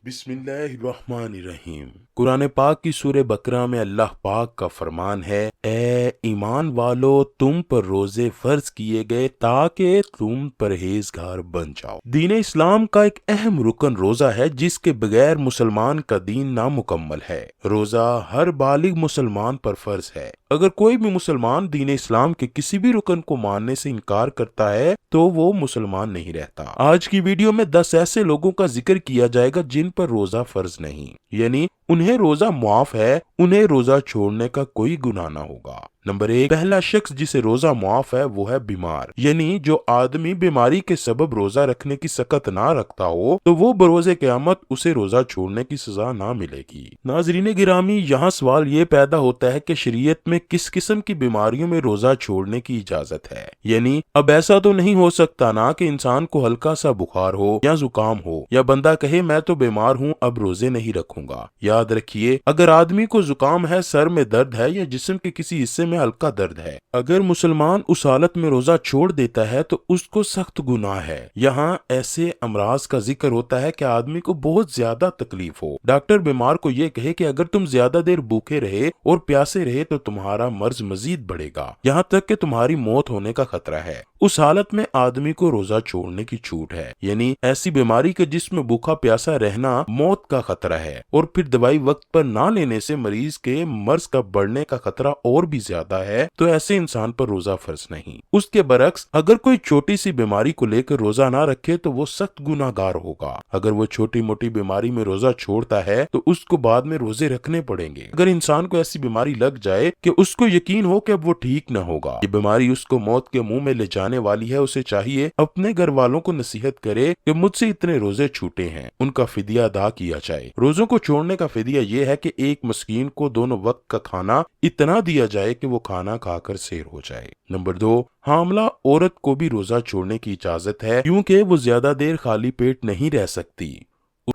بسم اللہ الرحمن الرحیم۔ قرآن پاک کی سورہ بقرہ میں اللہ پاک کا فرمان ہے، اے ایمان والو تم پر روزے فرض کیے گئے تاکہ تم پرہیزگار بن جاؤ۔ دین اسلام کا ایک اہم رکن روزہ ہے جس کے بغیر مسلمان کا دین نامکمل ہے۔ روزہ ہر بالغ مسلمان پر فرض ہے۔ اگر کوئی بھی مسلمان دین اسلام کے کسی بھی رکن کو ماننے سے انکار کرتا ہے تو وہ مسلمان نہیں رہتا۔ آج کی ویڈیو میں 10 ایسے لوگوں کا ذکر کیا جائے گا جن پر روزہ فرض نہیں، یعنی انہیں روزہ معاف ہے، انہیں روزہ چھوڑنے کا کوئی گناہ نہ ہوگا۔ نمبر 1، پہلا شخص جسے روزہ معاف ہے وہ ہے بیمار، یعنی جو آدمی بیماری کے سبب روزہ رکھنے کی سخت نہ رکھتا ہو تو وہ بروز قیامت اسے روزہ چھوڑنے کی سزا نہ ملے گی۔ ناظرین گرامی، یہاں سوال یہ پیدا ہوتا ہے کہ شریعت میں کس قسم کی بیماریوں میں روزہ چھوڑنے کی اجازت ہے؟ یعنی اب ایسا تو نہیں ہو سکتا نا کہ انسان کو ہلکا سا بخار ہو یا زکام ہو یا بندہ کہے میں تو بیمار ہوں اب روزے نہیں رکھوں گا۔ یاد رکھیے، اگر آدمی کو زکام ہے، سر میں درد ہے یا جسم کے کسی حصے میں ہلکا درد ہے، اگر مسلمان اس حالت میں روزہ چھوڑ دیتا ہے تو اس کو سخت گناہ ہے۔ یہاں ایسے امراض کا ذکر ہوتا ہے کہ آدمی کو بہت زیادہ تکلیف ہو، ڈاکٹر بیمار کو یہ کہے کہ اگر تم زیادہ دیر بھوکے رہے اور پیاسے رہے تو تمہارا مرض مزید بڑھے گا، یہاں تک کہ تمہاری موت ہونے کا خطرہ ہے۔ اس حالت میں آدمی کو روزہ چھوڑنے کی چھوٹ ہے، یعنی ایسی بیماری کے جس میں بھوکا پیاسا رہنا موت کا خطرہ ہے، اور پھر دوائی وقت پر نہ لینے سے مریض کے مرض کا بڑھنے کا خطرہ اور بھی زیادہ ہے، تو ایسے انسان پر روزہ فرض نہیں۔ اس کے برعکس اگر کوئی چھوٹی سی بیماری کو لے کر روزہ نہ رکھے تو وہ سخت گناہ گار ہوگا۔ اگر وہ چھوٹی موٹی بیماری میں روزہ چھوڑتا ہے تو اس کو بعد میں روزے رکھنے پڑیں گے۔ اگر انسان کو ایسی بیماری لگ جائے کہ اس کو یقین ہو کہ اب وہ ٹھیک نہ ہوگا، یہ بیماری اس کو موت کے منہ میں لے جانے والی ہے، اسے چاہیے اپنے گھر والوں کو نصیحت کرے کہ مجھ سے اتنے روزے چھوٹے ہیں، ان کا فدیہ ادا کیا جائے۔ روزوں کو چھوڑنے کا فدیہ یہ ہے کہ ایک مسکین کو دونوں وقت کا کھانا اتنا دیا جائے کہ وہ کھانا کھا کر سیر ہو جائے۔ نمبر 2، حاملہ عورت کو بھی روزہ چھوڑنے کی اجازت ہے کیونکہ وہ زیادہ دیر خالی پیٹ نہیں رہ سکتی۔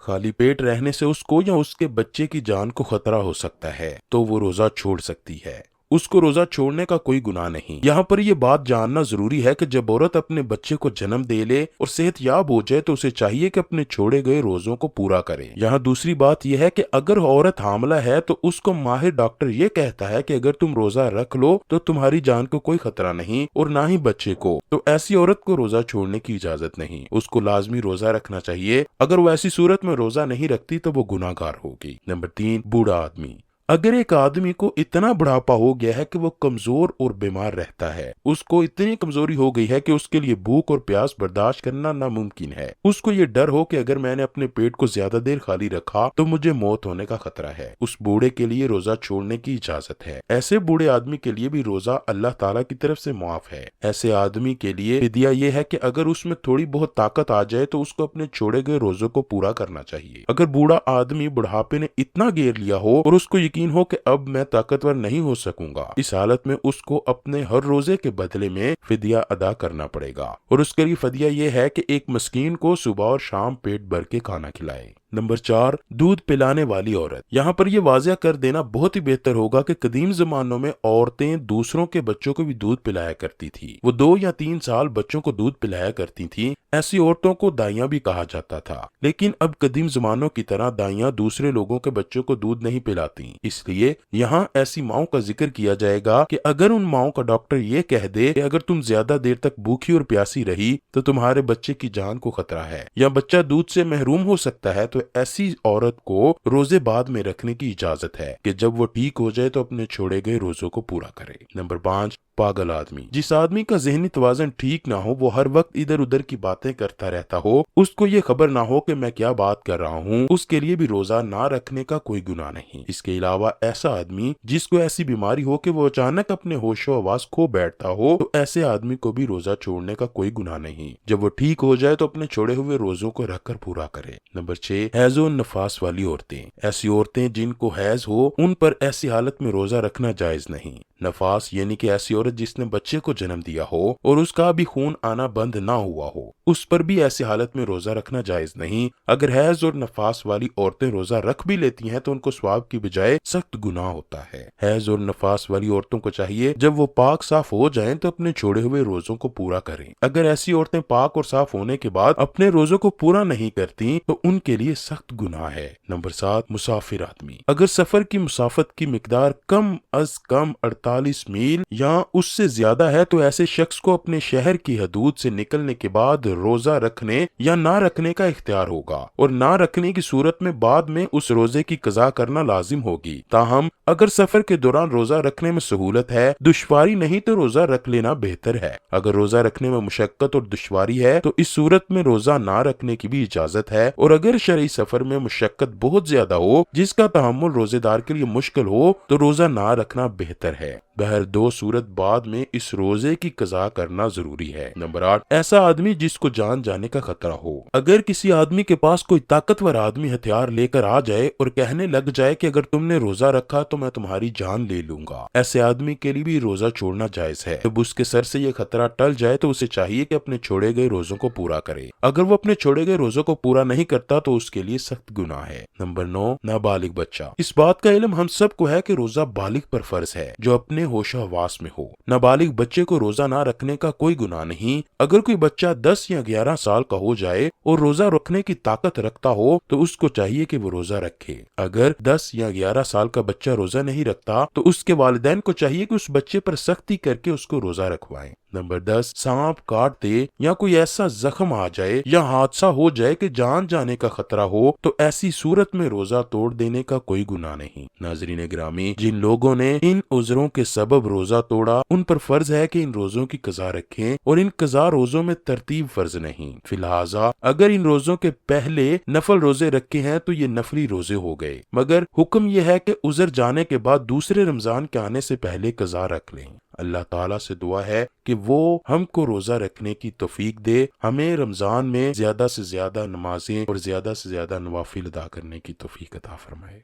خالی پیٹ رہنے سے اس کو یا اس کے بچے کی جان کو خطرہ ہو سکتا ہے تو وہ روزہ چھوڑ سکتی ہے، اس کو روزہ چھوڑنے کا کوئی گناہ نہیں۔ یہاں پر یہ بات جاننا ضروری ہے کہ جب عورت اپنے بچے کو جنم دے لے اور صحت یاب ہو جائے تو اسے چاہیے کہ اپنے چھوڑے گئے روزوں کو پورا کرے۔ یہاں دوسری بات یہ ہے کہ اگر عورت حاملہ ہے تو اس کو ماہر ڈاکٹر یہ کہتا ہے کہ اگر تم روزہ رکھ لو تو تمہاری جان کو کوئی خطرہ نہیں اور نہ ہی بچے کو، تو ایسی عورت کو روزہ چھوڑنے کی اجازت نہیں، اس کو لازمی روزہ رکھنا چاہیے۔ اگر وہ ایسی صورت میں روزہ نہیں رکھتی تو وہ گناہ گار ہوگی۔ نمبر 3، بوڑھا آدمی۔ اگر ایک آدمی کو اتنا بڑھاپا ہو گیا ہے کہ وہ کمزور اور بیمار رہتا ہے، اس کو اتنی کمزوری ہو گئی ہے کہ اس کے لیے بھوک اور پیاس برداشت کرنا ناممکن ہے، اس کو یہ ڈر ہو کہ اگر میں نے اپنے پیٹ کو زیادہ دیر خالی رکھا تو مجھے موت ہونے کا خطرہ ہے، اس بوڑھے کے لیے روزہ چھوڑنے کی اجازت ہے۔ ایسے بوڑھے آدمی کے لیے بھی روزہ اللہ تعالیٰ کی طرف سے معاف ہے۔ ایسے آدمی کے لیے فدیہ یہ ہے کہ اگر اس میں تھوڑی بہت طاقت آ جائے تو اس کو اپنے چھوڑے گئے روزوں کو پورا کرنا چاہیے۔ اگر بوڑھا آدمی بڑھاپے نے اتنا گھیر لیا ہو اور اس کو یقین ہو کہ اب میں طاقتور نہیں ہو سکوں گا، اس حالت میں اس کو اپنے ہر روزے کے بدلے میں فدیہ ادا کرنا پڑے گا، اور اس کے لیے فدیہ یہ ہے کہ ایک مسکین کو صبح اور شام پیٹ بھر کے کھانا کھلائے۔ نمبر 4، دودھ پلانے والی عورت۔ یہاں پر یہ واضح کر دینا بہت ہی بہتر ہوگا کہ قدیم زمانوں میں عورتیں دوسروں کے بچوں کو بھی دودھ پلایا کرتی تھی، وہ 2 یا 3 سال بچوں کو دودھ پلایا کرتی تھی۔ ایسی عورتوں کو دائیاں بھی کہا جاتا تھا، لیکن اب قدیم زمانوں کی طرح دائیاں دوسرے لوگوں کے بچوں کو دودھ نہیں پلاتی، اس لیے یہاں ایسی ماؤں کا ذکر کیا جائے گا کہ اگر ان ماؤں کا ڈاکٹر یہ کہہ دے کہ اگر تم زیادہ دیر تک بھوکی اور پیاسی رہی تو تمہارے بچے کی جان کو خطرہ ہے یا بچہ دودھ سے محروم ہو سکتا ہے، تو ایسی عورت کو روزے بعد میں رکھنے کی اجازت ہے کہ جب وہ ٹھیک ہو جائے تو اپنے چھوڑے گئے روزوں کو پورا کرے۔ نمبر 5، پاگل آدمی۔ جس آدمی کا ذہنی توازن ٹھیک نہ ہو، وہ ہر وقت ادھر ادھر کی باتیں کرتا رہتا ہو، اس کو یہ خبر نہ ہو کہ میں کیا بات کر رہا ہوں، اس کے لیے بھی روزہ نہ رکھنے کا کوئی گناہ نہیں۔ اس کے علاوہ ایسا آدمی جس کو ایسی بیماری ہو کہ وہ اچانک اپنے ہوش و آواز کھو بیٹھتا ہو، تو ایسے آدمی کو بھی روزہ چھوڑنے کا کوئی گناہ نہیں، جب وہ ٹھیک ہو جائے تو اپنے چھوڑے ہوئے روزوں کو رکھ کر پورا کرے۔ نمبر 6، حیض و نفاس والی عورتیں۔ ایسی عورتیں جن کو حیض ہو، ان پر ایسی حالت میں روزہ رکھنا جائز نہیں۔ نفاس یعنی کہ ایسی عورت عورت جس نے بچے کو جنم دیا ہو اور اس کا بھی خون آنا بند نہ ہوا ہو، اس پر بھی ایسی حالت میں روزہ رکھنا جائز نہیں۔ اگر حیض اور نفاس والی عورتیں روزہ رکھ بھی لیتی ہیں تو ان کو ثواب کی بجائے سخت گناہ ہوتا ہے۔ حیض اور نفاس والی عورتوں کو چاہیے جب وہ پاک صاف ہو جائیں تو اپنے چھوڑے ہوئے روزوں کو پورا کریں۔ اگر ایسی عورتیں پاک اور صاف ہونے کے بعد اپنے روزوں کو پورا نہیں کرتی تو ان کے لیے سخت گناہ ہے۔ نمبر 7، مسافر آدمی۔ اگر سفر کی مسافت کی مقدار کم از کم 48 میل یا اس سے زیادہ ہے تو ایسے شخص کو اپنے شہر کی حدود سے نکلنے کے بعد روزہ رکھنے یا نہ رکھنے کا اختیار ہوگا، اور نہ رکھنے کی صورت میں بعد میں اس روزے کی قضا کرنا لازم ہوگی۔ تاہم اگر سفر کے دوران روزہ رکھنے میں سہولت ہے، دشواری نہیں تو روزہ رکھ لینا بہتر ہے۔ اگر روزہ رکھنے میں مشقت اور دشواری ہے تو اس صورت میں روزہ نہ رکھنے کی بھی اجازت ہے، اور اگر شرعی سفر میں مشقت بہت زیادہ ہو جس کا تحمل روزے دار کے لیے مشکل ہو تو روزہ نہ رکھنا بہتر ہے۔ بہر دو صورت بعد میں اس روزے کی قضا کرنا ضروری ہے۔ نمبر 8، ایسا آدمی جس کو جان جانے کا خطرہ ہو۔ اگر کسی آدمی کے پاس کوئی طاقتور آدمی ہتھیار لے کر آ جائے اور کہنے لگ جائے کہ اگر تم نے روزہ رکھا تو میں تمہاری جان لے لوں گا، ایسے آدمی کے لیے بھی روزہ چھوڑنا جائز ہے۔ جب اس کے سر سے یہ خطرہ ٹل جائے تو اسے چاہیے کہ اپنے چھوڑے گئے روزوں کو پورا کرے۔ اگر وہ اپنے چھوڑے گئے روزوں کو پورا نہیں کرتا تو اس کے لیے سخت گناہ ہے۔ نمبر 9، نابالغ بچہ۔ اس بات کا علم ہم سب کو ہے کہ روزہ بالغ پر فرض ہے جو اپنے ہوش و حواس میں ہو۔ نابالغ بچے کو روزہ نہ رکھنے کا کوئی گناہ نہیں۔ اگر کوئی بچہ 10 یا 11 سال کا ہو جائے اور روزہ رکھنے کی طاقت رکھتا ہو تو اس کو چاہیے کہ وہ روزہ رکھے۔ اگر 10 یا 11 سال کا بچہ روزہ نہیں رکھتا تو اس کے والدین کو چاہیے کہ اس بچے پر سختی کر کے اس کو روزہ رکھوائیں۔ نمبر 10، سانپ کاٹ دے یا کوئی ایسا زخم آ جائے یا حادثہ ہو جائے کہ جان جانے کا خطرہ ہو تو ایسی صورت میں روزہ توڑ دینے کا کوئی گناہ نہیں۔ ناظرین گرامی، جن لوگوں نے ان عذروں کے سبب روزہ توڑا ان پر فرض ہے کہ ان روزوں کی قضا رکھیں، اور ان قضا روزوں میں ترتیب فرض نہیں۔ فی لہٰذا اگر ان روزوں کے پہلے نفل روزے رکھے ہیں تو یہ نفلی روزے ہو گئے، مگر حکم یہ ہے کہ عذر جانے کے بعد دوسرے رمضان کے آنے سے پہلے قضا رکھ لیں۔ اللہ تعالیٰ سے دعا ہے کہ وہ ہم کو روزہ رکھنے کی توفیق دے، ہمیں رمضان میں زیادہ سے زیادہ نمازیں اور زیادہ سے زیادہ نوافل ادا کرنے کی توفیق عطا فرمائے۔